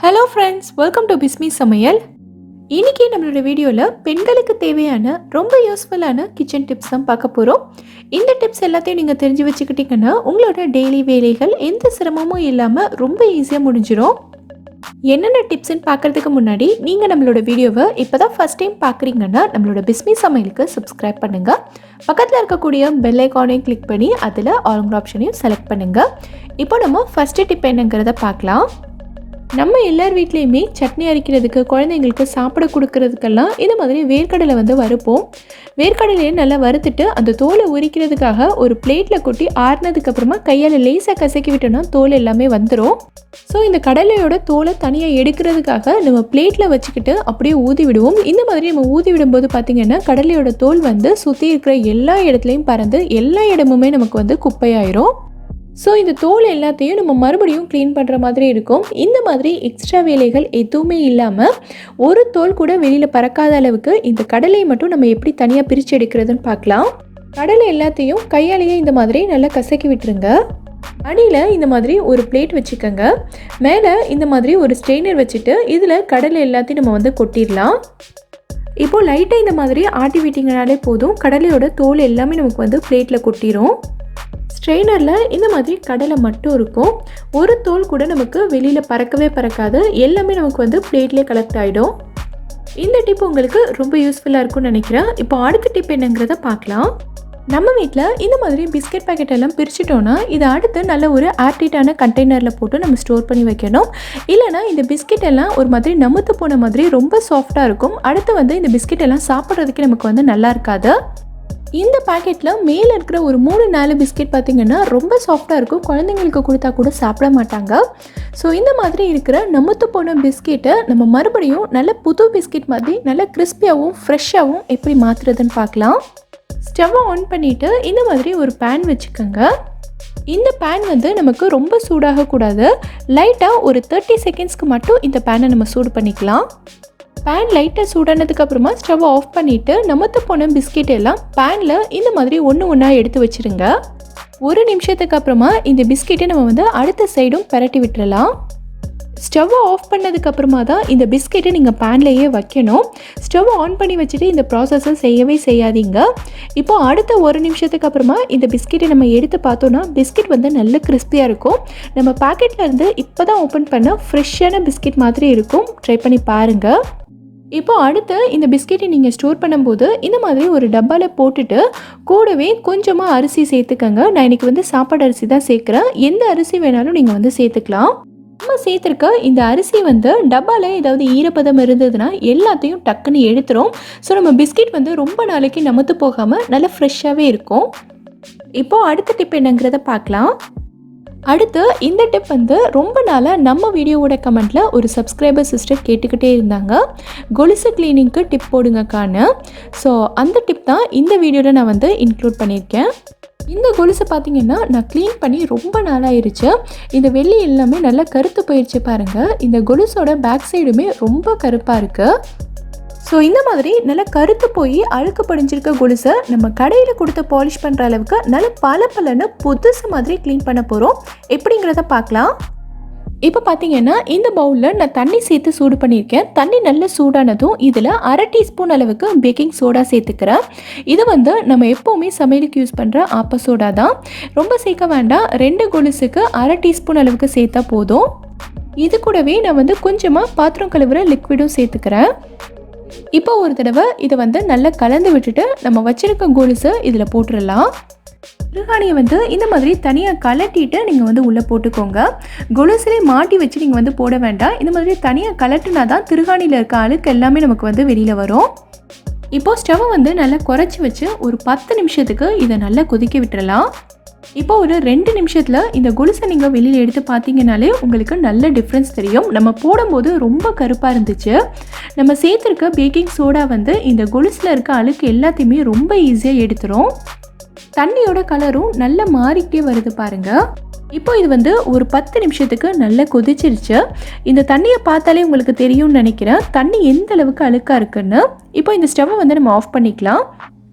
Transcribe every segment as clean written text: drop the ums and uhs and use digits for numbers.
Hello friends, welcome to Bismi சமையல். இன்றைக்கி நம்மளோட வீடியோவில் பெண்களுக்கு தேவையான ரொம்ப யூஸ்ஃபுல்லான கிச்சன் டிப்ஸ் தான் பார்க்க போகிறோம். இந்த டிப்ஸ் எல்லாத்தையும் நீங்கள் தெரிஞ்சு வச்சுக்கிட்டிங்கன்னா உங்களோட டெய்லி வேலைகள் எந்த சிரமமும் இல்லாமல் ரொம்ப ஈஸியாக முடிஞ்சிடும். என்னென்ன டிப்ஸ்ன்னு பார்க்குறதுக்கு முன்னாடி நீங்கள் நம்மளோட வீடியோவை இப்போ தான் ஃபஸ்ட் டைம் பார்க்குறீங்கன்னா நம்மளோட பிஸ்மி சமையலுக்கு சப்ஸ்கிரைப் பண்ணுங்கள். பக்கத்தில் இருக்கக்கூடிய பெல் ஐக்கானையும் கிளிக் பண்ணி அதில் ஆல் ஆப்ஷனையும் செலக்ட் பண்ணுங்கள். இப்போ நம்ம ஃபஸ்ட்டு டிப் என்னங்கிறத பார்க்கலாம். நம்ம எல்லார் வீட்லேயுமே சட்னி அரைக்கிறதுக்கு, குழந்தைங்களுக்கு சாப்பிட கொடுக்கறதுக்கெல்லாம் இந்த மாதிரி வேர்க்கடலை வறுப்போம். வேர்க்கடலையை நல்லா வறுத்துட்டு அந்த தோலை உரிக்கிறதுக்காக ஒரு பிளேட்டில் கொட்டி ஆறுனதுக்கப்புறமா கையால் லேசாக கசக்கி விட்டோன்னா தோல் எல்லாமே வந்துடும். ஸோ இந்த கடலையோட தோலை தனியாக எடுக்கிறதுக்காக நம்ம பிளேட்டில் வச்சுக்கிட்டு அப்படியே ஊதி விடுவோம். இந்த மாதிரி நம்ம ஊதி விடும்போது பார்த்திங்கன்னா கடலையோட தோல் சுற்றி இருக்கிற எல்லா இடத்துலையும் பறந்து எல்லா இடமுமே நமக்கு குப்பையாயிரும். ஸோ இந்த தோல் எல்லாத்தையும் நம்ம மறுபடியும் க்ளீன் பண்ணுற மாதிரி இருக்கும். இந்த மாதிரி எக்ஸ்ட்ரா வேலைகள் எதுவுமே இல்லாமல் ஒரு தோல் கூட வெளியில் பறக்காத அளவுக்கு இந்த கடலையை மட்டும் நம்ம எப்படி தனியாக பிரித்து எடுக்கிறதுன்னு பார்க்கலாம். கடலை எல்லாத்தையும் கையாலேயே இந்த மாதிரி நல்லா கசக்கி விட்டுருங்க. அடியில் இந்த மாதிரி ஒரு பிளேட் வச்சுக்கோங்க. மேலே இந்த மாதிரி ஒரு ஸ்ட்ரெயினர் வச்சுட்டு இதில் கடலை எல்லாத்தையும் நம்ம கொட்டிடலாம். இப்போது லைட்டாக இந்த மாதிரி ஆட்டி விட்டிங்கனாலே போதும், கடலையோட தோல் எல்லாமே நமக்கு பிளேட்டில் கொட்டிடும். ஸ்ட்ரெயினரில் இந்த மாதிரி கடலை மட்டும் இருக்கும், ஒரு தோல் கூட நமக்கு வெளியில் பறக்கவே பறக்காது, எல்லாமே நமக்கு பிளேட்லேயே கலெக்ட் ஆகிடும். இந்த டிப் உங்களுக்கு ரொம்ப யூஸ்ஃபுல்லாக இருக்கும்னு நினைக்கிறேன். இப்போ அடுத்த டிப் என்னங்கிறத பார்க்கலாம். நம்ம வீட்டில் இந்த மாதிரி பிஸ்கெட் பேக்கெட் எல்லாம் பிரிச்சுட்டோன்னா இதை அடுத்து நல்ல ஒரு ஏர்டைட்டான கண்டெய்னரில் போட்டு நம்ம ஸ்டோர் பண்ணி வைக்கணும். இல்லைனா இந்த பிஸ்கெட் எல்லாம் ஒரு மாதிரி நமுத்து போன மாதிரி ரொம்ப சாஃப்டாக இருக்கும். அடுத்து இந்த பிஸ்கெட் எல்லாம் சாப்பிட்றதுக்கு நமக்கு நல்லா இருக்காது. இந்த பேக்கெட்டில் மேலே இருக்கிற ஒரு 3-4 பிஸ்கெட் பார்த்திங்கன்னா ரொம்ப சாஃப்டாக இருக்கும், குழந்தைங்களுக்கு கொடுத்தா கூட சாப்பிட மாட்டாங்க. ஸோ இந்த மாதிரி இருக்கிற நமுத்து போன பிஸ்கெட்டை நம்ம மறுபடியும் நல்ல புது பிஸ்கெட் மாதிரி நல்ல கிறிஸ்பியாகவும் ஃப்ரெஷ்ஷாகவும் எப்படி மாற்றுறதுன்னு பார்க்கலாம். ஸ்டவ்வை ஆன் பண்ணிவிட்டு இந்த மாதிரி ஒரு பேன் வச்சுக்கோங்க. இந்த பேன் நமக்கு ரொம்ப சூடாகக்கூடாது, லைட்டாக ஒரு 30 செகண்ட்ஸ்க்கு மட்டும் இந்த பேனை நம்ம சூடு பண்ணிக்கலாம். பேன் லைட்டாக சூடானதுக்கப்புறமா ஸ்டவ் ஆஃப் பண்ணிவிட்டு நமத்து போன பிஸ்கெட் எல்லாம் பேனில் இந்த மாதிரி ஒன்றா எடுத்து வச்சுருங்க. ஒரு நிமிஷத்துக்கு அப்புறமா இந்த பிஸ்கெட்டை நம்ம அடுத்த சைடும் பரட்டி விட்டுறலாம். ஸ்டவ் ஆஃப் பண்ணதுக்கப்புறமா தான் இந்த பிஸ்கெட்டை நீங்கள் பேன்லேயே வைக்கணும். ஸ்டவ் ஆன் பண்ணி வச்சுட்டு இந்த ப்ராசஸை செய்யவே செய்யாதீங்க. இப்போது அடுத்த ஒரு நிமிஷத்துக்கு அப்புறமா இந்த பிஸ்கெட்டை நம்ம எடுத்து பார்த்தோன்னா பிஸ்கெட் நல்ல கிறிஸ்பியாக இருக்கும். நம்ம பேக்கெட்டில் இருந்து இப்போ தான் ஓப்பன் பண்ண ஃப்ரெஷ்ஷான பிஸ்கெட் மாதிரி இருக்கும். ட்ரை பண்ணி பாருங்கள். இப்போ அடுத்து இந்த பிஸ்கெட்டை நீங்கள் ஸ்டோர் பண்ணும்போது இந்த மாதிரி ஒரு டப்பாவில் போட்டுட்டு கூடவே கொஞ்சமாக அரிசி சேர்த்துக்கங்க. நான் இன்றைக்கி சாப்பாடு அரிசி தான் சேர்க்குறேன். எந்த அரிசி வேணாலும் நீங்கள் சேர்த்துக்கலாம். நம்ம சேர்த்துருக்க இந்த அரிசி டப்பாவில் ஏதாவது ஈரப்பதம் இருந்ததுன்னா எல்லாத்தையும் டக்குன்னு எடுத்துரும். ஸோ நம்ம பிஸ்கெட் ரொம்ப நாளைக்கு நமத்து போகாமல் நல்லா ஃப்ரெஷ்ஷாகவே இருக்கும். இப்போது அடுத்த டிப் என்னங்கிறத பார்க்கலாம். அடுத்து இந்த டிப் ரொம்ப நாளாக நம்ம வீடியோவோட கமெண்ட்டில் ஒரு சப்ஸ்கிரைபர் சிஸ்டர் கேட்டுக்கிட்டே இருந்தாங்க, கொலுசு கிளீனிங்க்கு டிப் போடுங்கக்கான்னு. ஸோ அந்த டிப் தான் இந்த வீடியோவில் நான் இன்க்ளூட் பண்ணியிருக்கேன். இந்த கொலுசை பார்த்திங்கன்னா நான் க்ளீன் பண்ணி ரொம்ப நாளாயிருச்சு. இந்த வெள்ளி எல்லாமே நல்லா கருத்து போயிடுச்சு பாருங்கள். இந்த கொலுசோட பேக் சைடுமே ரொம்ப கருப்பாக இருக்குது. ஸோ இந்த மாதிரி நல்லா கருத்து போய் அழுக்கு படிஞ்சிருக்க கொலுசை நம்ம கடையில் கொடுத்து பாலிஷ் பண்ணுற அளவுக்கு நல்ல பலன்னு புதுசு மாதிரி க்ளீன் பண்ண போகிறோம். எப்படிங்கிறத பார்க்கலாம். இப்போ பார்த்தீங்கன்னா இந்த பவுலில் நான் தண்ணி சேர்த்து சூடு பண்ணியிருக்கேன். தண்ணி நல்ல சூடானதும் இதில் 1/2 டீஸ்பூன் அளவுக்கு பேக்கிங் சோடா சேர்த்துக்கிறேன். இது நம்ம எப்போவுமே சமையலுக்கு யூஸ் பண்ணுற ஆப்ப சோடா தான். ரொம்ப சேர்க்க வேண்டாம், 2 கொலுசுக்கு 1/2 டீஸ்பூன் அளவுக்கு சேர்த்தா போதும். இது கூடவே நான் கொஞ்சமாக பாத்திரம் கழுவுற லிக்விடும் சேர்த்துக்கிறேன். இப்போ ஒரு தடவை இதை நல்லா கலந்து விட்டுட்டு நம்ம வச்சிருக்க கொலுசை இதில் போட்டுடலாம். திருகாணியை இந்த மாதிரி தனியாக கலட்டிட்டு நீங்கள் உள்ளே போட்டுக்கோங்க. கொலுசிலே மாட்டி வச்சு நீங்கள் போட வேண்டாம். இந்த மாதிரி தனியாக கலட்டுனா தான் திருகாணியில் இருக்க அழுக்கு எல்லாமே நமக்கு வெளியில் வரும். இப்போது ஸ்டவ்வை நல்லா குறைச்சி வச்சு ஒரு 10 நிமிஷத்துக்கு இதை நல்லா கொதிக்க விட்டுறலாம். இப்போ ஒரு 2 நிமிஷத்தில் இந்த கொலுசை நீங்கள் வெளியில் எடுத்து பார்த்தீங்கனாலே உங்களுக்கு நல்ல டிஃப்ரென்ஸ் தெரியும். நம்ம போடும்போது ரொம்ப கருப்பாக இருந்துச்சு. நம்ம சேர்த்துருக்க பேக்கிங் சோடா இந்த கொலுசில் இருக்க அழுக்கு எல்லாத்தையுமே ரொம்ப ஈஸியாக எடுத்துரும். தண்ணியோட கலரும் நல்லா மாறிக்கிட்டே வருது பாருங்கள். இப்போ இது ஒரு 10 நிமிஷத்துக்கு நல்லா கொதிச்சிருச்சு. இந்த தண்ணியை பார்த்தாலே உங்களுக்கு தெரியும்னு நினைக்கிறேன் தண்ணி எந்த அளவுக்கு அழுக்காக இருக்குன்னு. இப்போ இந்த ஸ்டவ்வை நம்ம ஆஃப் பண்ணிக்கலாம்.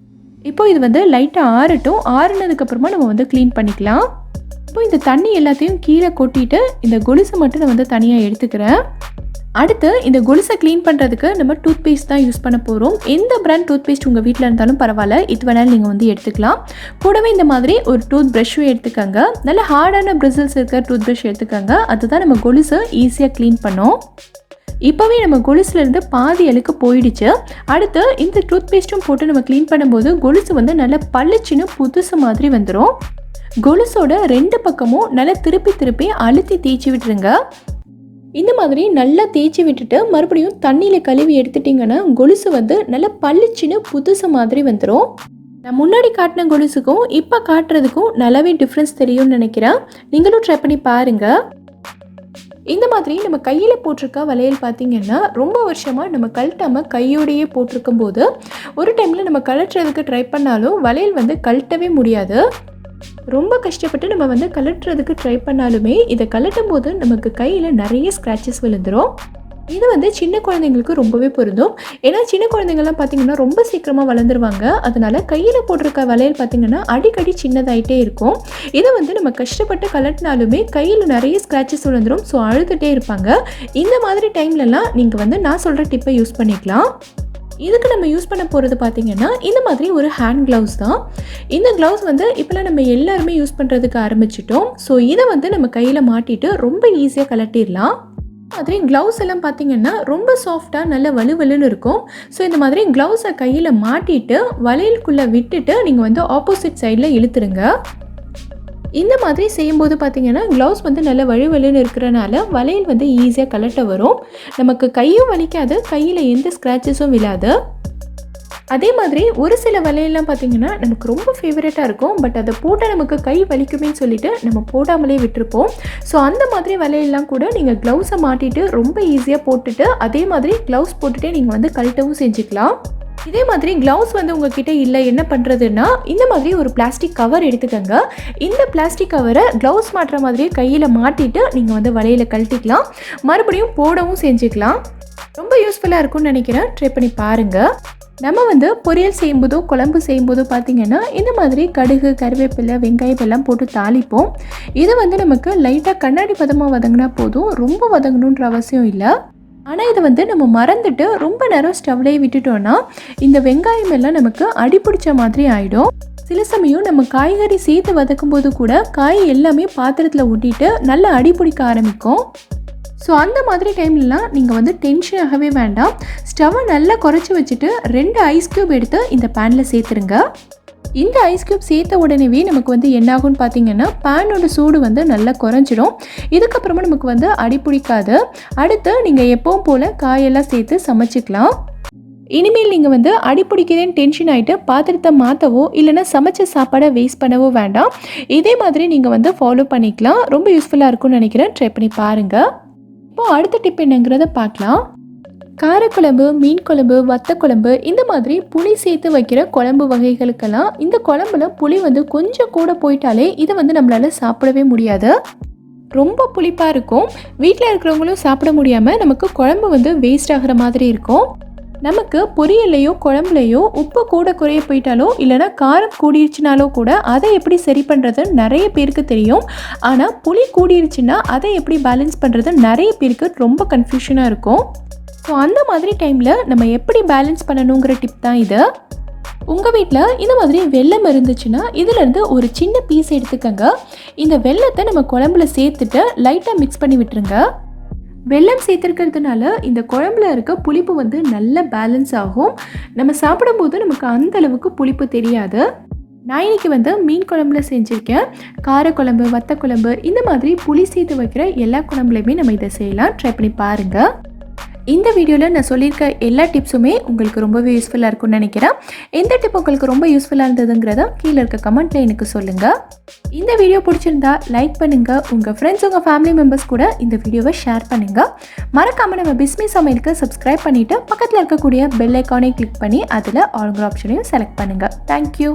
இப்போ இது லைட்டாக ஆறட்டும். ஆறுனதுக்கப்புறமா நம்ம க்ளீன் பண்ணிக்கலாம். இப்போ இந்த தண்ணி எல்லாத்தையும் கீழே கொட்டிட்டு இந்த கொலுசை மட்டும் நான் தனியாக எடுத்துக்கிறேன். அடுத்து இந்த கொலுசை க்ளீன் பண்ணுறதுக்கு நம்ம டூத் பேஸ்ட் தான் யூஸ் பண்ண போகிறோம். எந்த பிராண்ட் டூத் பேஸ்ட் உங்கள் வீட்டில் இருந்தாலும் பரவாயில்ல, இது வேணாலும் நீங்கள் வந்து எடுத்துக்கலாம். கூடவே இந்த மாதிரி ஒரு டூத் ப்ரஷ்ஷும் எடுத்துக்கோங்க. நல்ல ஹார்டான பிரிசில்ஸ் இருக்கிற டூத் ப்ரஷ் எடுத்துக்கோங்க. அதுதான் நம்ம கொலுசை ஈஸியாக க்ளீன் பண்ணோம். இப்போவே நம்ம கொலுசுலேருந்து பாதி அழுக்கு போயிடுச்சு. அடுத்து இந்த டூத் பேஸ்ட்டும் போட்டு நம்ம க்ளீன் பண்ணும்போது கொலுசு வந்து நல்லா பளிச்சுன்னு புதுசு மாதிரி வந்துடும். கொலுசோட 2 பக்கமும் நல்லா திருப்பி அழுத்தி தேய்ச்சி விட்டுருங்க. இந்த மாதிரி நல்லா தேய்ச்சி விட்டுட்டு மறுபடியும் தண்ணியில் கழுவி எடுத்துட்டிங்கன்னா கொலுசு வந்து நல்லா பளிச்சுன்னு புதுசு மாதிரி வந்துடும். நான் முன்னாடி காட்டின கொலுசுக்கும் இப்போ காட்டுறதுக்கும் நல்லாவே டிஃப்ரென்ஸ் தெரியும்னு நினைக்கிறேன். நீங்களும் ட்ரை பண்ணி பாருங்கள். இந்த மாதிரி நம்ம கையில் போட்டிருக்க வளையல் பார்த்திங்கன்னா ரொம்ப வருஷமாக நம்ம கழட்டாமல் கையோடையே போட்டிருக்கும் போது ஒரு டைமில் நம்ம கழட்டுறதுக்கு ட்ரை பண்ணாலும் வளையல் வந்து கழட்டவே முடியாது. ரொம்ப கஷ்டப்பட்டு நம்ம வந்து கழட்டுறதுக்கு ட்ரை பண்ணாலுமே இதை கழட்டும் போது நமக்கு கையில் நிறைய ஸ்க்ராச்சஸ் விழுந்துடும். இது வந்து சின்ன குழந்தைங்களுக்கு ரொம்பவே பொருந்தும். ஏன்னா சின்ன குழந்தைங்கள்லாம் பார்த்திங்கன்னா ரொம்ப சீக்கிரமாக வளர்ந்துருவாங்க. அதனால் கையில் போட்டிருக்க வளையல் பார்த்திங்கன்னா அடிக்கடி சின்னதாகிட்டே இருக்கும். இதை வந்து நம்ம கஷ்டப்பட்டு கழட்டினாலுமே கையில் நிறைய ஸ்க்ராச்சஸ் விழுந்துடும். ஸோ அழுதுகிட்டே இருப்பாங்க. இந்த மாதிரி டைம்லலாம் நீங்கள் வந்து நான் சொல்கிற டிப்பை யூஸ் பண்ணிக்கலாம். இதுக்கு நம்ம யூஸ் பண்ண போகிறது பார்த்திங்கன்னா இந்த மாதிரி ஒரு ஹேண்ட் க்ளவுஸ் தான். இந்த க்ளவுஸ் வந்து இப்போலாம் நம்ம எல்லாருமே யூஸ் பண்ணுறதுக்கு ஆரம்பிச்சிட்டோம். ஸோ இதை வந்து நம்ம கையில் மாட்டிட்டு ரொம்ப ஈஸியாக கழட்டிடலாம். மாதிரி க்ளவுஸ் எல்லாம் பார்த்திங்கன்னா ரொம்ப சாஃப்டாக நல்ல வலுவலுன்னு இருக்கும். ஸோ இந்த மாதிரி க்ளவுஸை கையில் மாட்டிட்டு வளையலுக்குள்ளே விட்டுட்டு நீங்கள் வந்து ஆப்போசிட் சைடில் இழுத்துருங்க. இந்த மாதிரி செய்யும்போது பார்த்திங்கன்னா க்ளவுஸ் வந்து நல்ல வலுவலுன்னு இருக்கிறனால வளையல் வந்து ஈஸியாக கழட்ட வரும். நமக்கு கையும் வலிக்காது, கையில் எந்த ஸ்க்ராச்சஸும் விழாது. அதே மாதிரி ஒரு சில வளையல்லாம் பார்த்திங்கன்னா நமக்கு ரொம்ப ஃபேவரட்டாக இருக்கும். பட் அதை போட்டால் நமக்கு கை வலிக்குமேன்னு சொல்லிட்டு நம்ம போடாமலே விட்டுருப்போம். ஸோ அந்த மாதிரி வளையல்லாம் கூட நீங்கள் க்ளவுஸை மாட்டிட்டு ரொம்ப ஈஸியாக போட்டுட்டு அதே மாதிரி க்ளவுஸ் போட்டுகிட்டே நீங்கள் வந்து கழட்டவும் செஞ்சுக்கலாம். இதே மாதிரி க்ளவுஸ் வந்து உங்ககிட்ட இல்லை, என்ன பண்ணுறதுன்னா இந்த மாதிரி ஒரு பிளாஸ்டிக் கவர் எடுத்துக்கோங்க. இந்த பிளாஸ்டிக் கவரை க்ளவுஸ் மாட்டுற மாதிரியே கையில் மாட்டிட்டு நீங்கள் வந்து வளையல் கழட்டிக்கலாம். மறுபடியும் போடவும் செஞ்சுக்கலாம். ரொம்ப யூஸ்ஃபுல்லாக இருக்கும்னு நினைக்கிறேன். ட்ரை பண்ணி பாருங்கள். நம்ம வந்து பொரியல் செய்யும்போதோ குழம்பு செய்யும்போதோ பார்த்திங்கன்னா இந்த மாதிரி கடுகு, கருவேப்பிலை, வெங்காயம் எல்லாம் போட்டு தாளிப்போம். இதை வந்து நமக்கு லைட்டாக கண்ணாடி பதமாக வதங்கினா போதும், ரொம்ப வதங்கணுன்ற அவசியம் இல்லை. ஆனால் இதை வந்து நம்ம மறந்துட்டு ரொம்ப நேரம் ஸ்டவ்லேயே விட்டுட்டோன்னா இந்த வெங்காயம் எல்லாம் நமக்கு அடிப்பிடிச்ச மாதிரி ஆகிடும். சில சமயம் நம்ம காய்கறி சேர்த்து வதக்கும் போது கூட காய் எல்லாமே பாத்திரத்தில் ஊட்டிட்டு நல்லா அடிப்பிடிக்க ஆரம்பிக்கும். ஸோ அந்த மாதிரி டைம்லலாம் நீங்கள் வந்து டென்ஷன் ஆகவே வேண்டாம். ஸ்டவ்வை நல்லா குறைச்சி வச்சுட்டு 2 ஐஸ் க்யூப் எடுத்து இந்த பேனில் சேர்த்துருங்க. இந்த ஐஸ் க்யூப் சேர்த்த உடனேவே நமக்கு வந்து என்னாகும்னு பார்த்தீங்கன்னா பேனோட சூடு வந்து நல்லா குறைஞ்சிடும். இதுக்கப்புறமா நமக்கு வந்து அடிப்பிடிக்காது. அடுத்து நீங்கள் எப்பவும் போல் காயெல்லாம் சேர்த்து சமைச்சிக்கலாம். இனிமேல் நீங்கள் வந்து அடிப்பிடிக்கிறேன்னு டென்ஷன் ஆகிட்டு பாத்திரத்தை மாற்றவோ இல்லைனா சமைச்ச சாப்பாடை வேஸ்ட் பண்ணவோ வேண்டாம். இதே மாதிரி நீங்கள் வந்து ஃபாலோ பண்ணிக்கலாம். ரொம்ப யூஸ்ஃபுல்லாக இருக்கும்னு நினைக்கிறேன். ட்ரை பண்ணி பாருங்கள். இப்போது அடுத்த டிப் என்னங்கிறத பார்க்கலாம். காரக்குழம்பு, மீன் குழம்பு, வத்த குழம்பு இந்த மாதிரி புளி சேர்த்து வைக்கிற குழம்பு வகைகளுக்கெல்லாம் இந்த குழம்புல புளி வந்து கொஞ்சம் கூட போயிட்டாலே இதை வந்து நம்மளால் சாப்பிடவே முடியாது. ரொம்ப புளிப்பாக இருக்கும். வீட்டில் இருக்கிறவங்களும் சாப்பிட முடியாமல் நமக்கு குழம்பு வந்து வேஸ்ட் ஆகிற மாதிரி இருக்கும். நமக்கு பொரியல்லையோ குழம்புலையோ உப்பு கூட குறைய போயிட்டாலோ இல்லைனா காரம் கூடிருச்சுனாலோ கூட அதை எப்படி சரி பண்ணுறது நிறைய பேருக்கு தெரியும். ஆனால் புளி கூடிருச்சுன்னா அதை எப்படி பேலன்ஸ் பண்ணுறது நிறைய பேருக்கு ரொம்ப கன்ஃபியூஷனாக இருக்கும். ஸோ அந்த மாதிரி டைமில் நம்ம எப்படி பேலன்ஸ் பண்ணணுங்கிற டிப் தான் இது. உங்கள் வீட்டில் இந்த மாதிரி வெல்லம் இருந்துச்சுன்னா இதிலேருந்து ஒரு சின்ன பீஸ் எடுத்துக்கோங்க. இந்த வெல்லத்தை நம்ம குழம்புல சேர்த்துட்டு லைட்டாக மிக்ஸ் பண்ணி விட்டுருங்க. வெல்லம் சேர்த்துருக்கிறதுனால இந்த குழம்புல இருக்க புளிப்பு வந்து நல்ல பேலன்ஸ் ஆகும். நம்ம சாப்பிடும்போது நமக்கு அந்த அளவுக்கு புளிப்பு தெரியாது. நான் இன்றைக்கி வந்து மீன் குழம்புல செஞ்சுருக்கேன். காரக்குழம்பு, வத்த குழம்பு இந்த மாதிரி புளி சேர்த்து வைக்கிற எல்லா குழம்புலையுமே நம்ம இதை செய்யலாம். ட்ரை பண்ணி பாருங்கள். இந்த வீடியோவில் நான் சொல்லியிருக்க எல்லா டிப்ஸுமே உங்களுக்கு ரொம்பவே யூஸ்ஃபுல்லாக இருக்கும்னு நினைக்கிறேன். எந்த டிப் உங்களுக்கு ரொம்ப யூஸ்ஃபுல்லாக இருந்ததுங்கிறத கீழே இருக்க கமெண்ட்டில் எனக்கு சொல்லுங்கள். இந்த வீடியோ பிடிச்சிருந்தா லைக் பண்ணுங்கள். உங்கள் ஃப்ரெண்ட்ஸ், உங்கள் ஃபேமிலி மெம்பர்ஸ் கூட இந்த வீடியோவை ஷேர் பண்ணுங்கள். மறக்காமல் நம்ம பிஸ்மி சமையலுக்கு சப்ஸ்கிரைப் பண்ணிவிட்டு பக்கத்தில் இருக்கக்கூடிய பெல் ஐக்கானை கிளிக் பண்ணி அதில் ஆல்ங்கிற ஆப்ஷனையும் செலக்ட் பண்ணுங்கள். தேங்க்யூ.